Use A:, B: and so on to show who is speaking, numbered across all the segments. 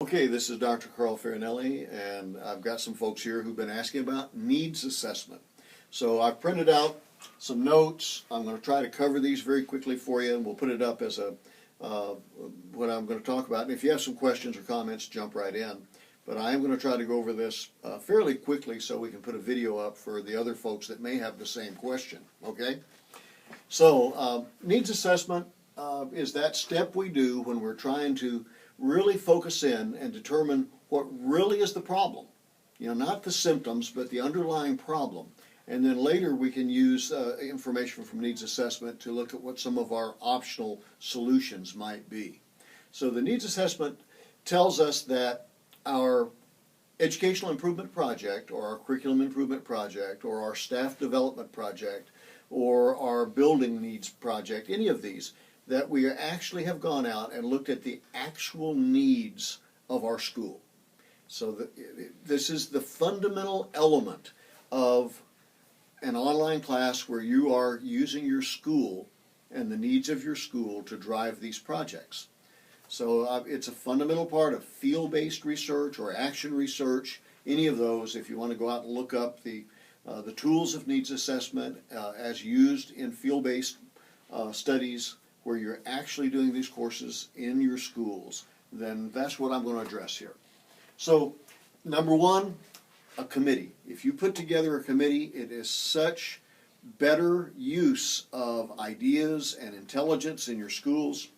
A: Okay, this is Dr. Carl Farinelli, and I've got some folks here who've been asking about needs assessment. So I've printed out some notes. I'm going to try to cover these very quickly for you, and we'll put it up as what I'm going to talk about. And if you have some questions or comments, jump right in. But I am going to try to go over this fairly quickly so we can put a video up for the other folks that may have the same question. Okay? So needs assessment is that step we do when we're trying to really focus in and determine what really is the problem. You know, not the symptoms, but the underlying problem. And then later we can use information from needs assessment to look at what some of our optional solutions might be. So the needs assessment tells us that our educational improvement project or our curriculum improvement project or our staff development project or our building needs project, any of these, that we actually have gone out and looked at the actual needs of our school. So this is the fundamental element of an online class where you are using your school and the needs of your school to drive these projects. So it's a fundamental part of field-based research or action research, any of those. If you want to go out and look up the tools of needs assessment as used in field-based studies where you're actually doing these courses in your schools, then that's what I'm going to address here. So, number one, a committee. If you put together a committee, it is such better use of ideas and intelligence in your schools.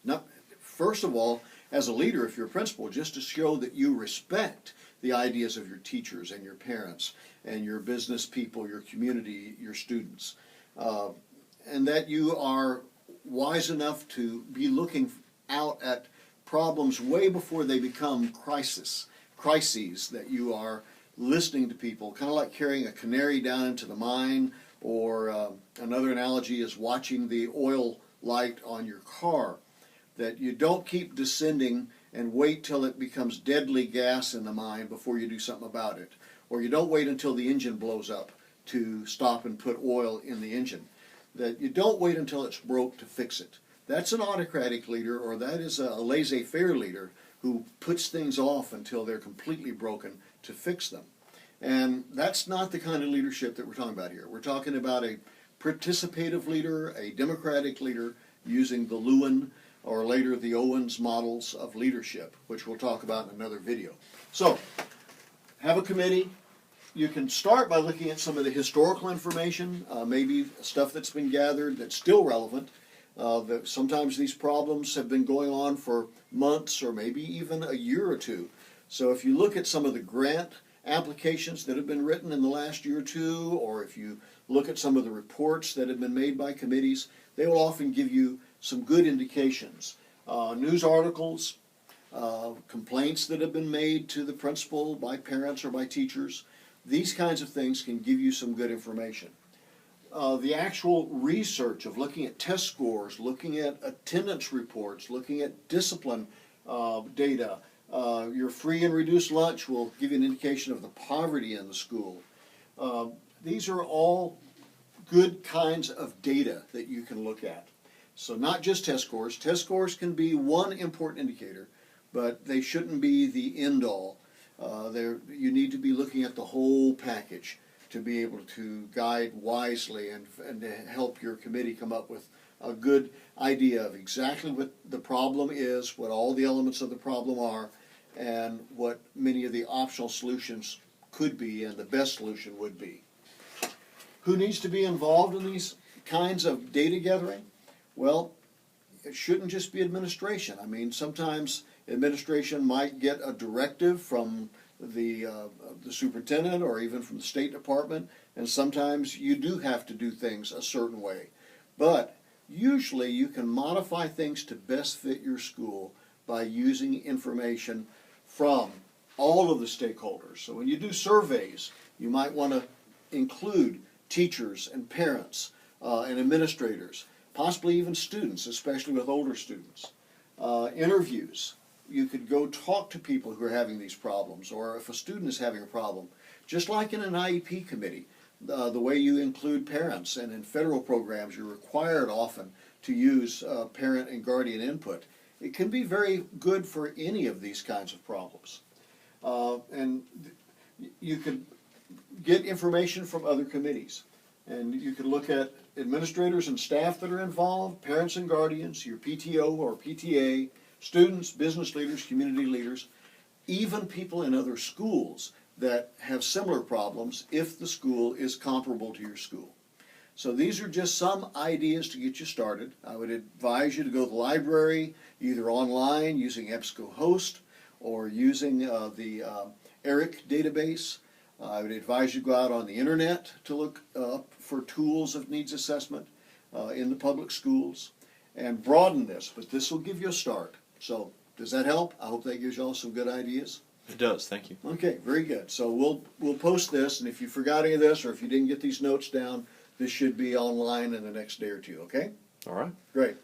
A: Now, first of all, as a leader, if you're a principal, just to show that you respect the ideas of your teachers and your parents and your business people, your community, your students, and that you are wise enough to be looking out at problems way before they become crises, that you are listening to people, kind of like carrying a canary down into the mine, or another analogy is watching the oil light on your car, that you don't keep descending and wait till it becomes deadly gas in the mine before you do something about it, or you don't wait until the engine blows up to stop and put oil in the engine. That you don't wait until it's broke to fix it. That's an autocratic leader, or that is a laissez-faire leader who puts things off until they're completely broken to fix them. And that's not the kind of leadership that we're talking about here. We're talking about a participative leader, a democratic leader, using the Lewin or later the Owens models of leadership, which we'll talk about in another video. So, have a committee. You can start by looking at some of the historical information, maybe stuff that's been gathered that's still relevant. Sometimes these problems have been going on for months or maybe even a year or two. So if you look at some of the grant applications that have been written in the last year or two, or if you look at some of the reports that have been made by committees, they will often give you some good indications. News articles, complaints that have been made to the principal by parents or by teachers. These kinds of things can give you some good information. The actual research of looking at test scores, looking at attendance reports, looking at discipline data. Your free and reduced lunch will give you an indication of the poverty in the school. These are all good kinds of data that you can look at. So not just test scores. Test scores can be one important indicator, but they shouldn't be the end-all. You need to be looking at the whole package to be able to guide wisely and to help your committee come up with a good idea of exactly what the problem is, what all the elements of the problem are, and what many of the optional solutions could be and the best solution would be. Who needs to be involved in these kinds of data gathering? Well, it shouldn't just be administration. I mean, sometimes administration might get a directive from the superintendent or even from the State Department, and sometimes you do have to do things a certain way. But usually you can modify things to best fit your school by using information from all of the stakeholders. So when you do surveys, you might want to include teachers and parents and administrators, possibly even students, especially with older students. Interviews. You could go talk to people who are having these problems, or if a student is having a problem, just like in an IEP committee, the way you include parents, and in federal programs you're required often to use parent and guardian input It can be very good for any of these kinds of problems. You can get information from other committees. And you can look at administrators and staff that are involved, parents and guardians, your PTO or PTA, students, business leaders, community leaders, even people in other schools that have similar problems if the school is comparable to your school. So these are just some ideas to get you started. I would advise you to go to the library, either online using EBSCOhost or using the ERIC database. I would advise you go out on the internet to look up for tools of needs assessment in the public schools and broaden this, but this will give you a start. So does that help? I hope that gives you all some good ideas.
B: It does, thank you.
A: Okay, very good. So we'll post this, and if you forgot any of this or if you didn't get these notes down, this should be online in the next day or two, okay?
B: All right.
A: Great.